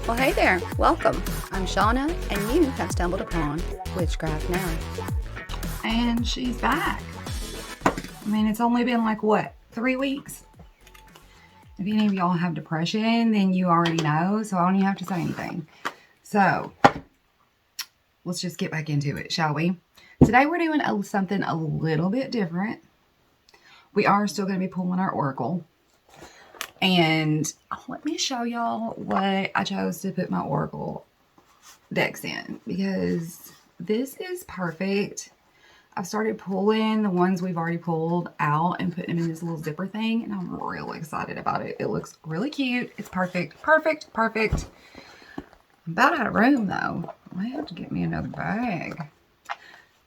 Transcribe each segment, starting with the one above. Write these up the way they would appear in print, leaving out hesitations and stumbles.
Well, hey there, welcome. I'm Shauna, and you have stumbled upon Witchcraft Now. And she's back. I mean, it's only been like, what, 3 weeks? If any of y'all have depression, then you already know, so I don't even have to say anything. So, let's just get back into it, shall we? Today we're doing something a little bit different. We are still going to be pulling our oracle. And let me show y'all what I chose to put my oracle decks in, because this is perfect. I've started pulling the ones we've already pulled out and putting them in this little zipper thing, and I'm really excited about it. It looks really cute. It's perfect. Perfect. Perfect. I'm about out of room though. I might have to get me another bag.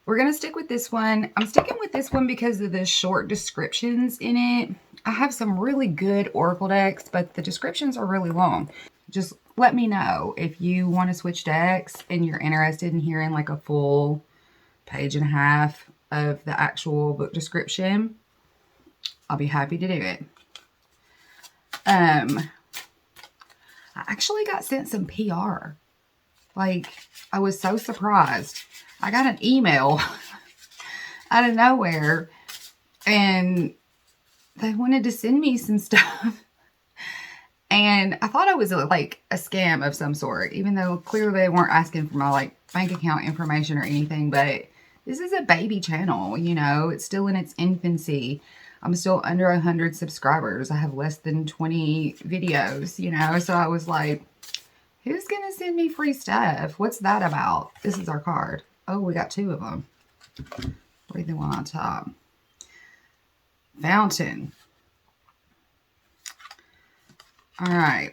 We're going to stick with this one. I'm sticking with this one because of the short descriptions in it. I have some really good oracle decks, but the descriptions are really long. Just let me know if you want to switch decks and you're interested in hearing like a full page and a half of the actual book description. I'll be happy to do it. I actually got sent some PR. Like, I was so surprised. I got an email out of nowhere, and they wanted to send me some stuff. And I thought it was like a scam of some sort, even though clearly they weren't asking for my like bank account information or anything. But this is a baby channel, you know, it's still in its infancy. I'm still under 100 subscribers. I have less than 20 videos, you know, so I was like, who's going to send me free stuff? What's that about? This is our card. Oh, we got 2 of them. Read the one on top. Fountain. All right.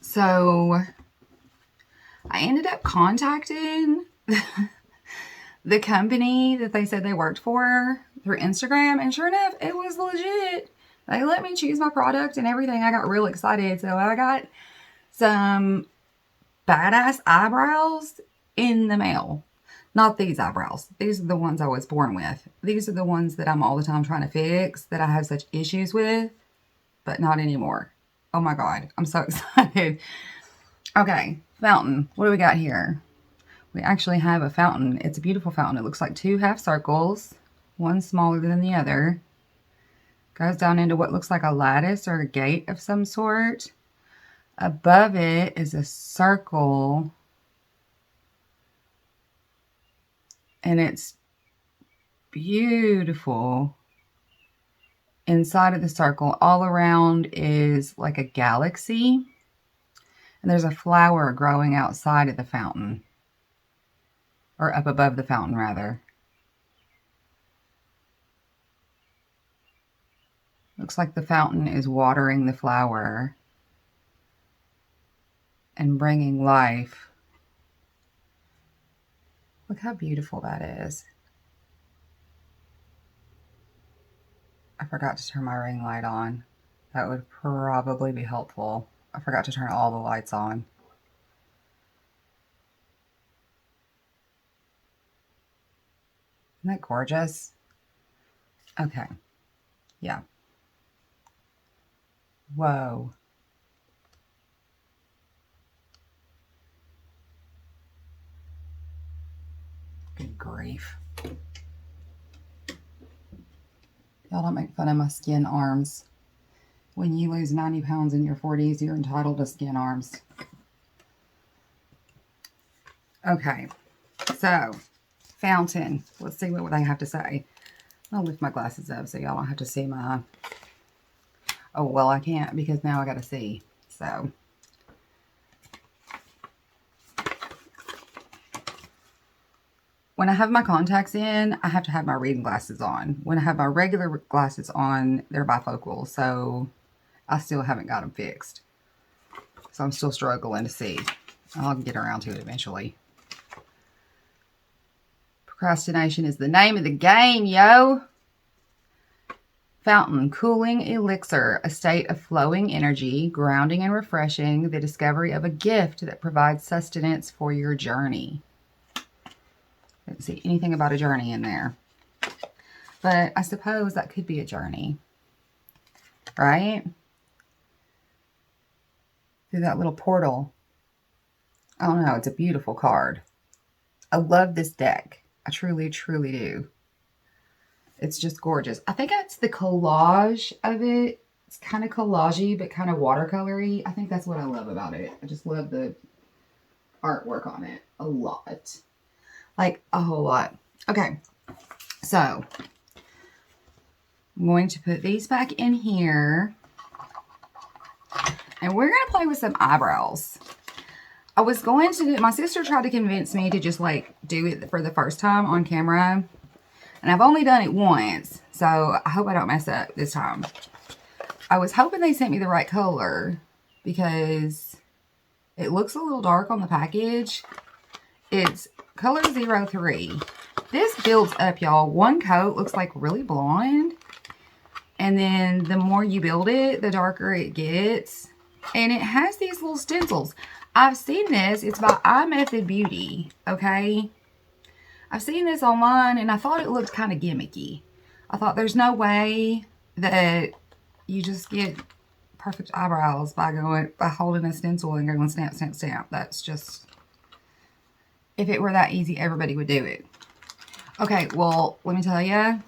So I ended up contacting the company that they said they worked for through Instagram, and sure enough, it was legit. They let me choose my product and everything. I got real excited. So I got some badass eyebrows in the mail. Not these eyebrows. These are the ones I was born with. These are the ones that I'm all the time trying to fix, that I have such issues with, but not anymore. Oh my God, I'm so excited. Okay, fountain. What do we got here? We actually have a fountain. It's a beautiful fountain. It looks like 2 half circles, one smaller than the other. Goes down into what looks like a lattice or a gate of some sort. Above it is a circle, and it's beautiful. Inside of the circle, all around is like a galaxy, and there's a flower growing outside of the fountain, or up above the fountain rather. Looks like the fountain is watering the flower and bringing life. Look how beautiful that is. I forgot to turn my ring light on. That would probably be helpful. I forgot to turn all the lights on. Isn't that gorgeous? Okay. Yeah. Whoa. Good grief. Y'all don't make fun of my skin arms. When you lose 90 pounds in your 40s, you're entitled to skin arms. Okay. So, fountain. Let's see what they have to say. I'll lift my glasses up so y'all don't have to see my... Oh, well, I can't because now I got to see. So... When I have my contacts in, I have to have my reading glasses on. When I have my regular glasses on, they're bifocal, so I still haven't got them fixed. So I'm still struggling to see. I'll get around to it eventually. Procrastination is the name of the game, yo! Fountain, cooling elixir, a state of flowing energy, grounding and refreshing, the discovery of a gift that provides sustenance for your journey. Didn't see anything about a journey in there. But I suppose that could be a journey. Right? through that little portal. I don't know. It's a beautiful card. I love this deck. I truly, truly do. It's just gorgeous. I think that's the collage of it. It's kind of collagey, but kind of watercolory. I think that's what I love about it. I just love the artwork on it a lot. Like a whole lot. Okay. So I'm going to put these back in here. And we're going to play with some eyebrows. I was going to do, my sister tried to convince me to just like do it for the first time on camera. And I've only done it once. So I hope I don't mess up this time. I was hoping they sent me the right color because it looks a little dark on the package. It's color 03. This builds up, y'all. One coat looks like really blonde. And then the more you build it, the darker it gets. And it has these little stencils. I've seen this. It's by iMethod Beauty. Okay. I've seen this online and I thought it looked kind of gimmicky. I thought there's no way that you just get perfect eyebrows by holding a stencil and going snap, snap, snap. That's just, if it were that easy, everybody would do it. Okay, well, let me tell you,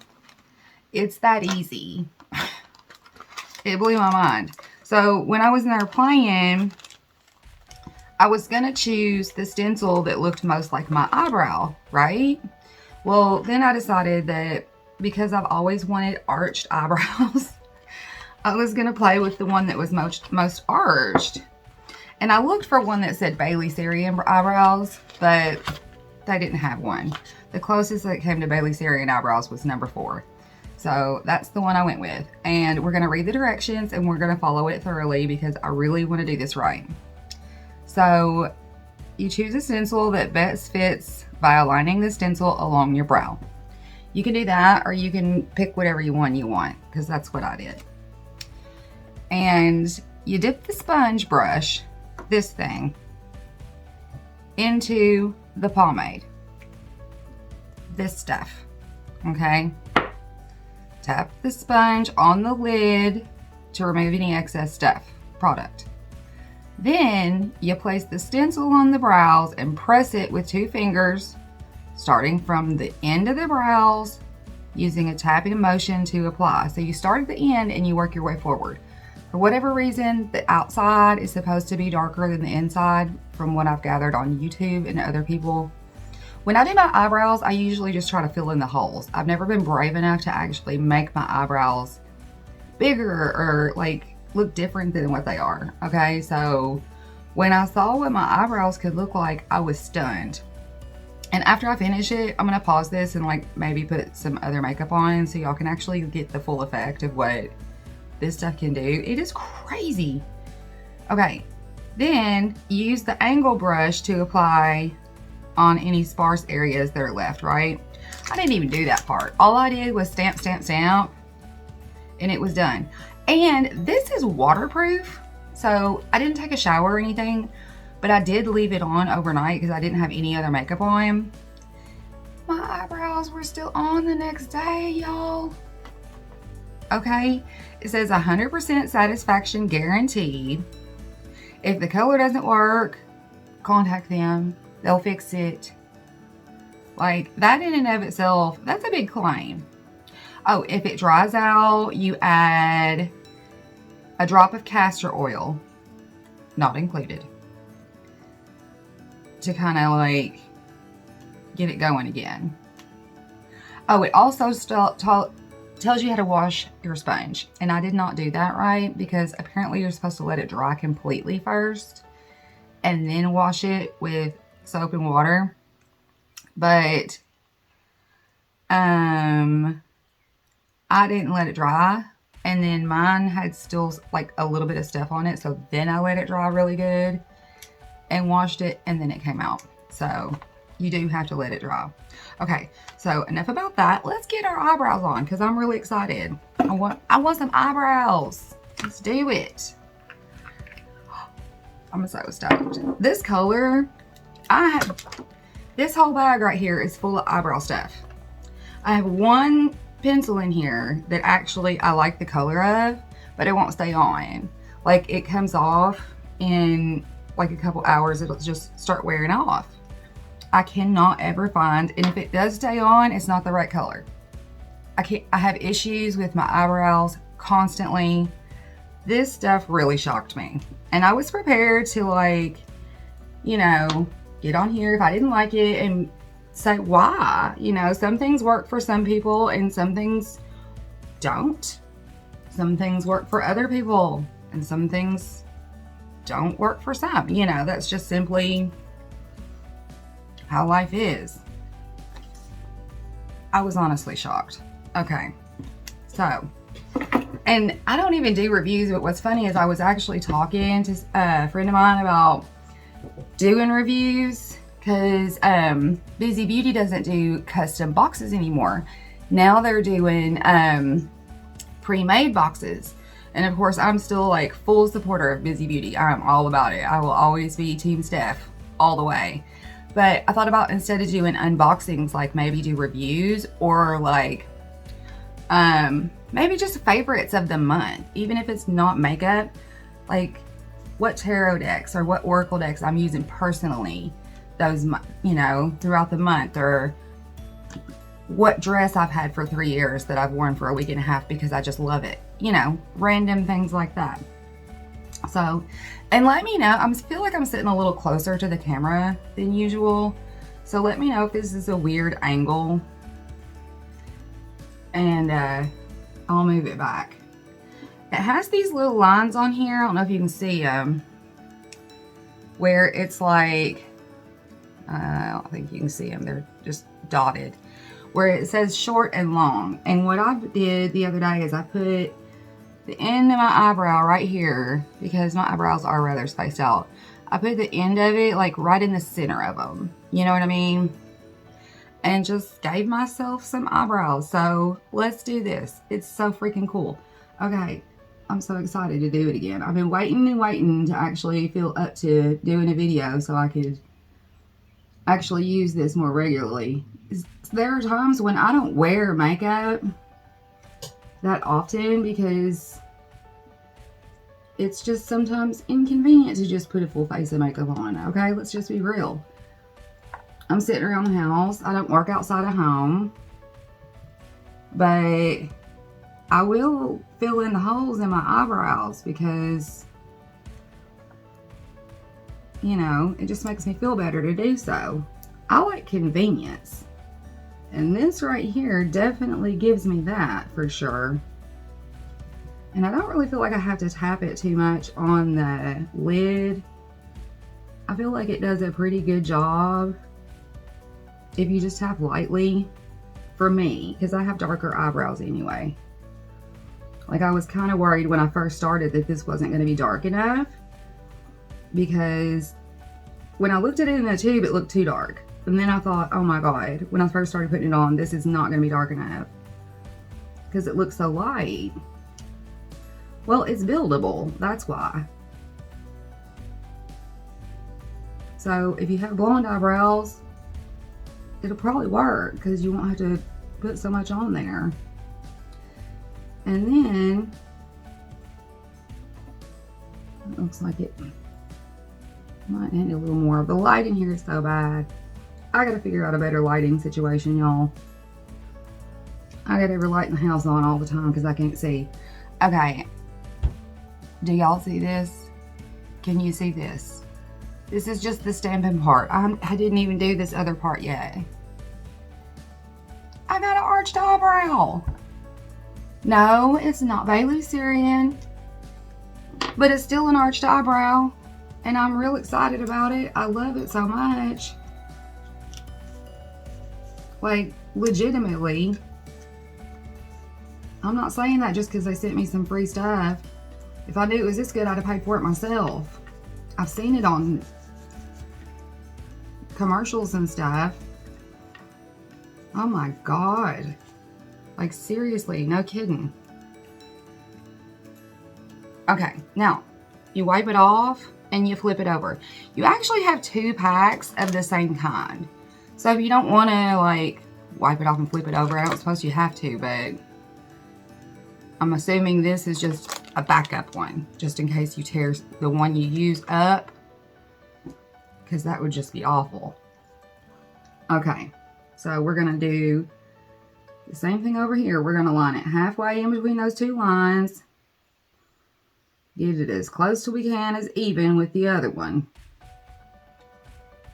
it's that easy. It blew my mind. So when I was in there playing, I was going to choose the stencil that looked most like my eyebrow, right? Well, then I decided that because I've always wanted arched eyebrows, I was going to play with the one that was most arched. And I looked for one that said Bailey Syrian eyebrows, but they didn't have one. The closest that came to Bailey Syrian eyebrows was number 4. So that's the one I went with. And we're going to read the directions and we're going to follow it thoroughly because I really want to do this right. So you choose a stencil that best fits by aligning the stencil along your brow. You can do that or you can pick whatever you want because that's what I did. And you dip the sponge brush, this thing, into the pomade. This stuff, okay? Tap the sponge on the lid to remove any excess product. Then you place the stencil on the brows and press it with 2 fingers, starting from the end of the brows, using a tapping motion to apply. So you start at the end and you work your way forward. For whatever reason, the outside is supposed to be darker than the inside from what I've gathered on YouTube and other people. When I do my eyebrows, I usually just try to fill in the holes. I've never been brave enough to actually make my eyebrows bigger or like look different than what they are. Okay, so when I saw what my eyebrows could look like, I was stunned. And after I finish it, I'm gonna pause this and like maybe put some other makeup on so y'all can actually get the full effect of what this stuff can do. It is crazy. Okay, then use the angle brush to apply on any sparse areas that are left, right? I didn't even do that part. All I did was stamp, stamp, stamp, and it was done. And this is waterproof, so I didn't take a shower or anything, but I did leave it on overnight because I didn't have any other makeup on. My eyebrows were still on the next day, y'all. Okay, it says 100% satisfaction guaranteed. If the color doesn't work, contact them. They'll fix it. Like, that in and of itself, that's a big claim. Oh, if it dries out, you add a drop of castor oil, not included, to kind of like get it going again. Oh, it also tells you how to wash your sponge. And I did not do that right because apparently you're supposed to let it dry completely first and then wash it with soap and water. But I didn't let it dry, and then mine had still like a little bit of stuff on it, so then I let it dry really good and washed it, and then it came out. So you do have to let it dry. Okay, so enough about that. Let's get our eyebrows on because I'm really excited. I want some eyebrows. Let's do it. I'm so stoked. This color, this whole bag right here is full of eyebrow stuff. I have one pencil in here that actually I like the color of, but it won't stay on. Like, it comes off in like a couple hours, it'll just start wearing off. I cannot ever find, and if it does stay on, it's not the right color. I have issues with my eyebrows constantly. This stuff really shocked me. And I was prepared to, like, you know, get on here if I didn't like it and say why. You know, some things work for some people and some things don't. Some things work for other people and some things don't work for some. You know, that's just simply how life is. I was honestly shocked. Okay, so, and I don't even do reviews, but what's funny is I was actually talking to a friend of mine about doing reviews, because Busy Beauty doesn't do custom boxes anymore. Now they're doing pre-made boxes. And of course, I'm still like full supporter of Busy Beauty. I'm all about it. I will always be Team Steph all the way. But I thought about, instead of doing unboxings, like maybe do reviews, or like maybe just favorites of the month, even if it's not makeup, like what tarot decks or what oracle decks I'm using personally, those, you know, throughout the month, or what dress I've had for 3 years that I've worn for a week and a half because I just love it, you know, random things like that. So, and let me know, I feel like I'm sitting a little closer to the camera than usual, so let me know if this is a weird angle, and I'll move it back. It has these little lines on here, I don't know if you can see them, where it's like, I don't think you can see them, they're just dotted, where it says short and long. And what I did the other day is I put the end of my eyebrow right here, because my eyebrows are rather spaced out. I put the end of it like right in the center of them, you know what I mean? And just gave myself some eyebrows. So let's do this. It's so freaking cool. Okay, I'm so excited to do it again. I've been waiting and waiting to actually feel up to doing a video so I could actually use this more regularly. There are times when I don't wear makeup that often because it's just sometimes inconvenient to just put a full face of makeup on. Okay, let's just be real. I'm sitting around the house. I don't work outside of home, but I will fill in the holes in my eyebrows because, you know, it just makes me feel better to do so. I like convenience. And this right here definitely gives me that for sure. And I don't really feel like I have to tap it too much on the lid. I feel like it does a pretty good job if you just tap lightly, for me, because I have darker eyebrows anyway. Like, I was kind of worried when I first started that this wasn't going to be dark enough, because when I looked at it in the tube, it looked too dark. And then I thought, oh my God, when I first started putting it on, this is not going to be dark enough because it looks so light. Well, it's buildable, that's why. So if you have blonde eyebrows, it'll probably work because you won't have to put so much on there. And then it looks like it might need a little more. The light in here is so bad. I gotta figure out a better lighting situation, y'all. I got every light in the house on all the time because I can't see. Okay, do y'all see this? Can you see this? This is just the stamping part. I didn't even do this other part yet. I got an arched eyebrow. No, it's not Bailey Syrian, but it's still an arched eyebrow, and I'm real excited about it. I love it so much. Like, legitimately. I'm not saying that just because they sent me some free stuff. If I knew it was this good, I'd have paid for it myself. I've seen it on commercials and stuff. Oh my God. Like, seriously, no kidding. Okay, now you wipe it off and you flip it over. You actually have 2 packs of the same kind. So if you don't want to, like, wipe it off and flip it over, I don't suppose you have to, but I'm assuming this is just a backup one, just in case you tear the one you use up, because that would just be awful. Okay, so we're going to do the same thing over here. We're going to line it halfway in between those two lines. Get it as close to we can as even with the other one.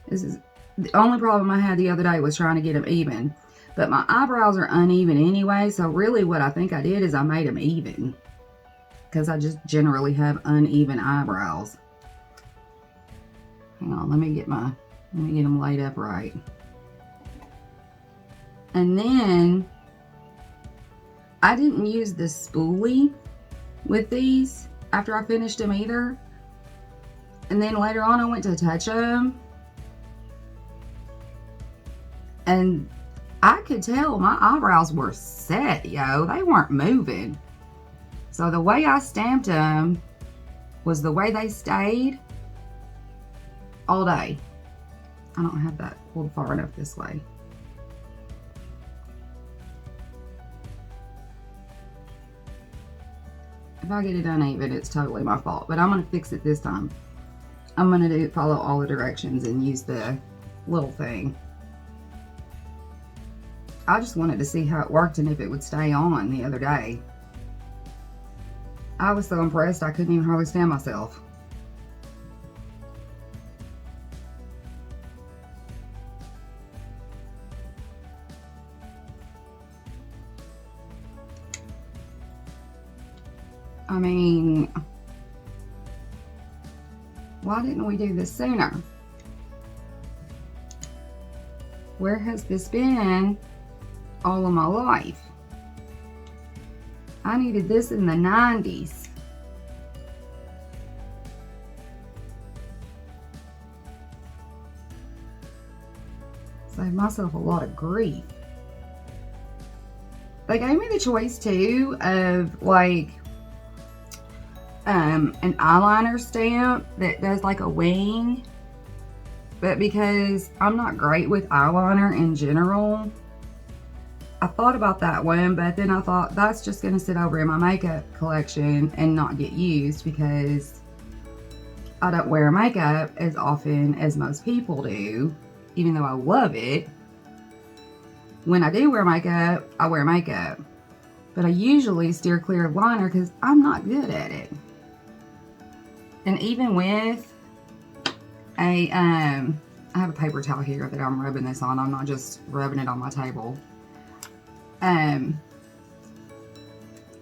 This is the only problem I had the other day, was trying to get them even. But my eyebrows are uneven anyway, so really what I think I did is I made them even. Because I just generally have uneven eyebrows. Hang on, let me get them laid up right. And then I didn't use the spoolie with these after I finished them either. And then later on I went to touch them, and I could tell my eyebrows were set, yo. They weren't moving. So the way I stamped them was the way they stayed all day. I don't have that pulled far enough this way. If I get it uneven, it's totally my fault, but I'm going to fix it this time. I'm going to follow all the directions and use the little thing. I just wanted to see how it worked and if it would stay on the other day. I was so impressed I couldn't even hardly stand myself. I mean, why didn't we do this sooner? Where has this been all of my life? I needed this in the 90s. Saved myself a lot of grief. They gave me the choice too of like an eyeliner stamp that does like a wing, but because I'm not great with eyeliner in general, I thought about that one, but then I thought that's just going to sit over in my makeup collection and not get used because I don't wear makeup as often as most people do, even though I love it. When I do wear makeup, I wear makeup, but I usually steer clear of liner because I'm not good at it. And even with I have a paper towel here that I'm rubbing this on. I'm not just rubbing it on my table.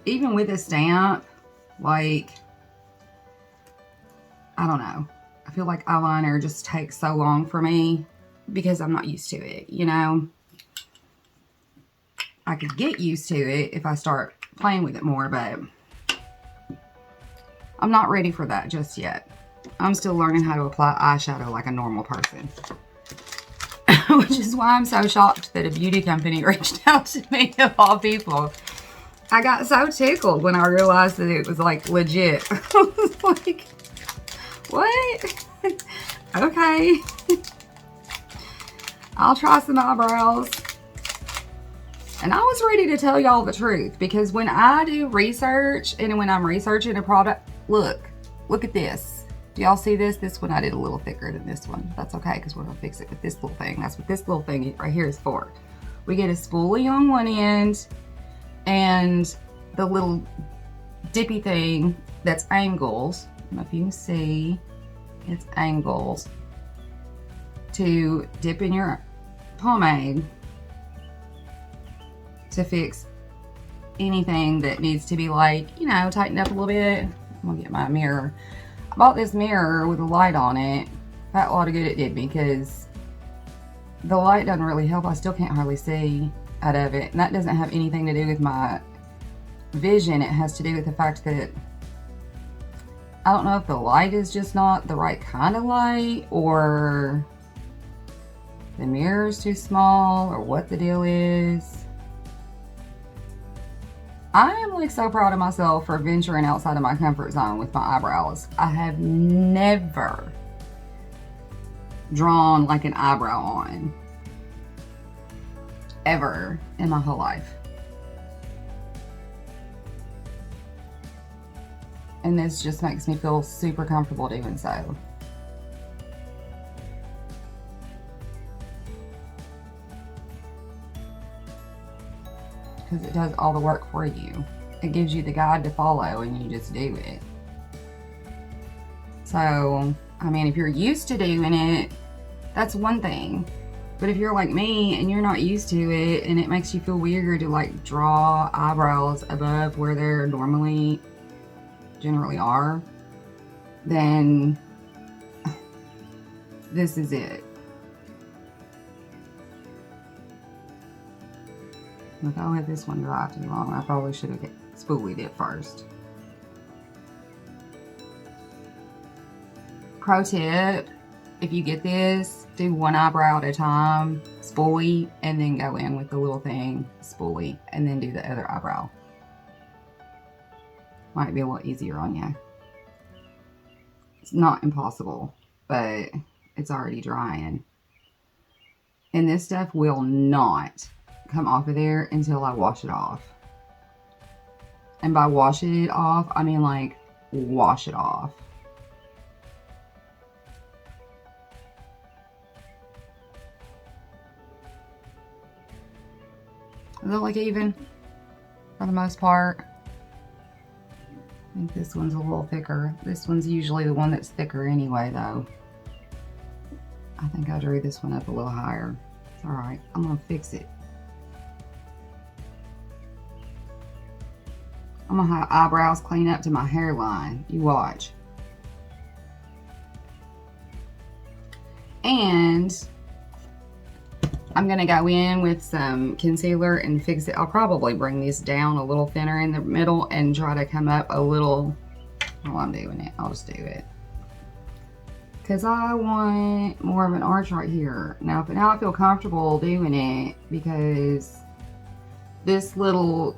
Even with a stamp, like, I don't know. I feel like eyeliner just takes so long for me because I'm not used to it, you know? I could get used to it if I start playing with it more, but I'm not ready for that just yet. I'm still learning how to apply eyeshadow like a normal person. Which is why I'm so shocked that a beauty company reached out to me, of all people. I got so tickled when I realized that it was like legit. I was like, what? Okay. I'll try some eyebrows. And I was ready to tell y'all the truth, because when I do research and when I'm researching a product, look at this. Do y'all see this? This one I did a little thicker than this one. That's okay, because we're going to fix it with this little thing. That's what this little thing right here is for. We get a spoolie on one end and the little dippy thing that's angles. I don't know if you can see. It's angles to dip in your pomade to fix anything that needs to be, like, you know, tightened up a little bit. I'm gonna get my mirror. I bought this mirror with a light on it. That a lot of good it did me, because the light doesn't really help. I still can't hardly see out of it. And that doesn't have anything to do with my vision. It has to do with the fact that I don't know if the light is just not the right kind of light, or the mirror is too small, or what the deal is. I am like so proud of myself for venturing outside of my comfort zone with my eyebrows. I have never drawn like an eyebrow on, ever in my whole life. And this just makes me feel super comfortable doing so. Because it does all the work for you. It gives you the guide to follow and you just do it. So, I mean, if you're used to doing it, that's one thing. But if you're like me and you're not used to it and it makes you feel weird to like draw eyebrows above where they're generally are, then this is it. Look, I'll let this one dry too long. I probably should have spoolied it first. Pro tip, if you get this, do one eyebrow at a time, spoolie, and then go in with the little thing, spoolie, and then do the other eyebrow. Might be a little easier on you. It's not impossible, but it's already drying. And this stuff will not come off of there until I wash it off. And by washing it off, I mean like wash it off. Does it look even for the most part? I think this one's a little thicker. This one's usually the one that's thicker anyway, though. I think I drew this one up a little higher. It's all right. I'm gonna fix it. I'm gonna have eyebrows clean up to my hairline. You watch. And I'm gonna go in with some concealer and fix it. I'll probably bring this down a little thinner in the middle and try to come up a little while I'm doing it. I'll just do it. Because I want more of an arch right here. Now I feel comfortable doing it because this little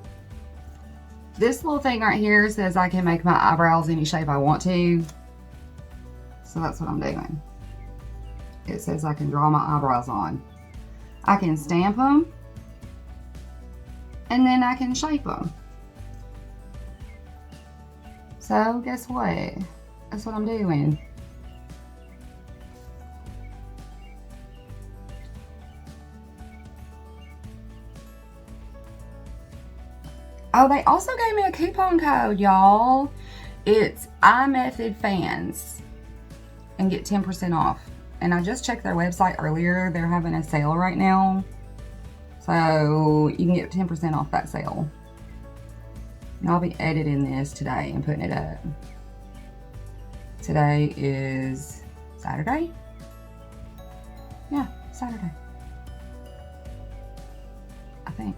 thing right here says I can make my eyebrows any shape I want to. So that's what I'm doing. It says I can draw my eyebrows on. I can stamp them, and then I can shape them. So guess what? That's what I'm doing. Oh, they also gave me a coupon code, y'all. It's iMethod fans and get 10% off. And I just checked their website earlier. They're having a sale right now. So you can get 10% off that sale. And I'll be editing this today and putting it up. Today is Saturday? Yeah, Saturday. I think.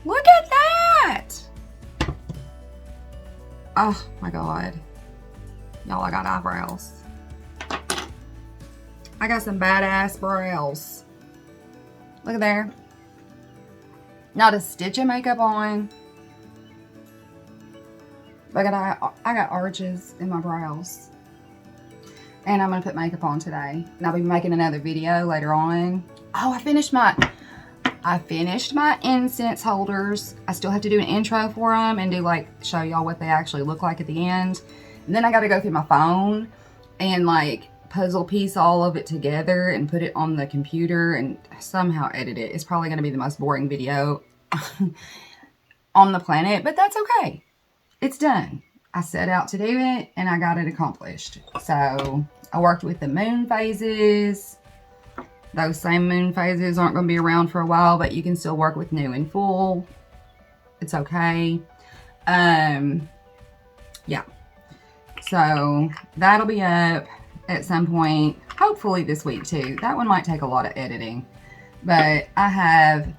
Look at that! Oh my God. Y'all, I got eyebrows. I got some badass brows. Look at there. Not a stitch of makeup on. Look at I got arches in my brows. And I'm gonna put makeup on today. And I'll be making another video later on. Oh, I finished my incense holders. I still have to do an intro for them and do like show y'all what they actually look like at the end. And then I got to go through my phone and like puzzle piece all of it together and put it on the computer and somehow edit it. It's probably going to be the most boring video on the planet, but that's okay. It's done. I set out to do it and I got it accomplished. So I worked with the moon phases. Those same moon phases aren't going to be around for a while, but you can still work with new and full. It's okay. Yeah. So that'll be up at some point, hopefully this week too. That one might take a lot of editing, but I have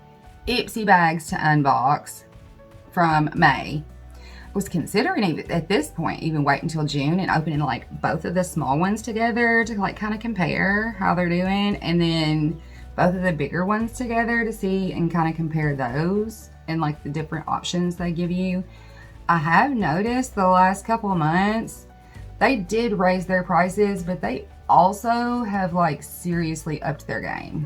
Ipsy bags to unbox from May. I was considering even at this point, even wait until June and opening like both of the small ones together to like kind of compare how they're doing, and then both of the bigger ones together to see and kind of compare those and like the different options they give you. I have noticed the last couple of months, they did raise their prices, but they also have like seriously upped their game.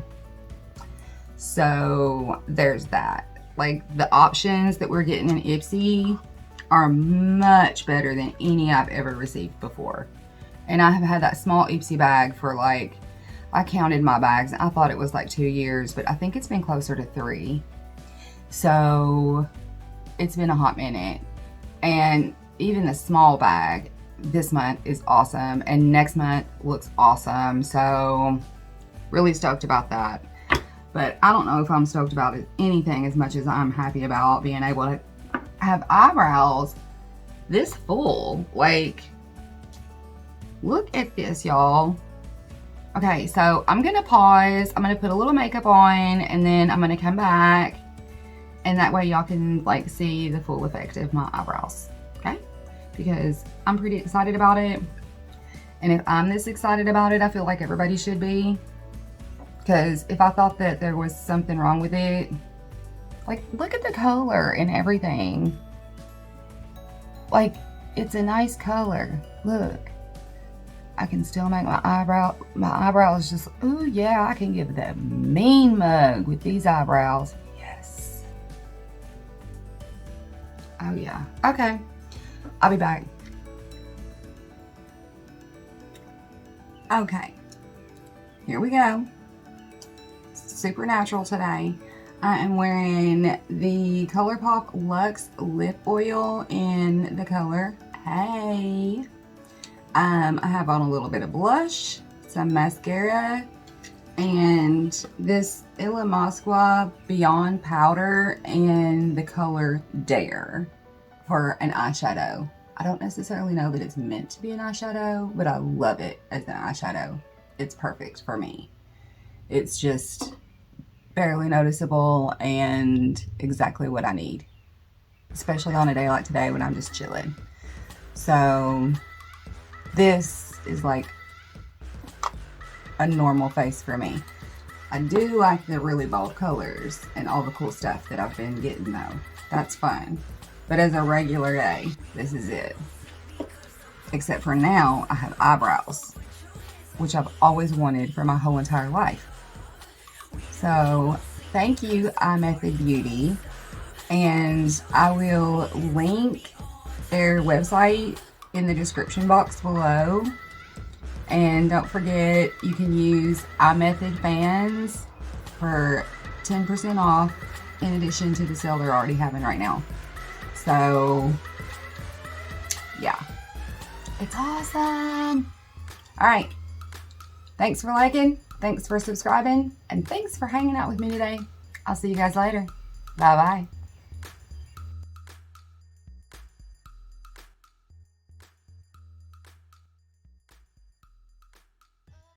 So there's that. Like the options that we're getting in Ipsy are much better than any I've ever received before. And I have had that small Ipsy bag for like, I counted my bags. I thought it was like 2 years, but I think it's been closer to 3. So it's been a hot minute. And even the small bag this month is awesome. And next month looks awesome. So really stoked about that. But I don't know if I'm stoked about anything as much as I'm happy about being able to have eyebrows this full. Like, look at this, y'all. Okay, so I'm gonna pause. I'm gonna put a little makeup on, and then I'm gonna come back, and that way y'all can like see the full effect of my eyebrows, okay? Because I'm pretty excited about it. And if I'm this excited about it, I feel like everybody should be. Because if I thought that there was something wrong with it, like, look at the color and everything. Like, it's a nice color. Look. I can still make my eyebrows just, ooh yeah, I can give that mean mug with these eyebrows. Yes. Oh yeah. Okay. I'll be back. Okay. Here we go. Super natural today. I am wearing the ColourPop Luxe Lip Oil in the color Hey. I have on a little bit of blush, some mascara, and this Illamasqua Beyond Powder in the color Dare for an eyeshadow. I don't necessarily know that it's meant to be an eyeshadow, but I love it as an eyeshadow. It's perfect for me. It's just barely noticeable and exactly what I need, especially on a day like today when I'm just chilling. So this is like a normal face for me. I do like the really bold colors and all the cool stuff that I've been getting though. That's fun. But as a regular day, this is it. Except for now, I have eyebrows, which I've always wanted for my whole entire life. So thank you, iMethod Beauty. And I will link their website in the description box below. And don't forget, you can use iMethod fans for 10% off in addition to the sale they're already having right now. So yeah, it's awesome. All right, thanks for liking, thanks for subscribing, and thanks for hanging out with me today. I'll see you guys later. Bye bye.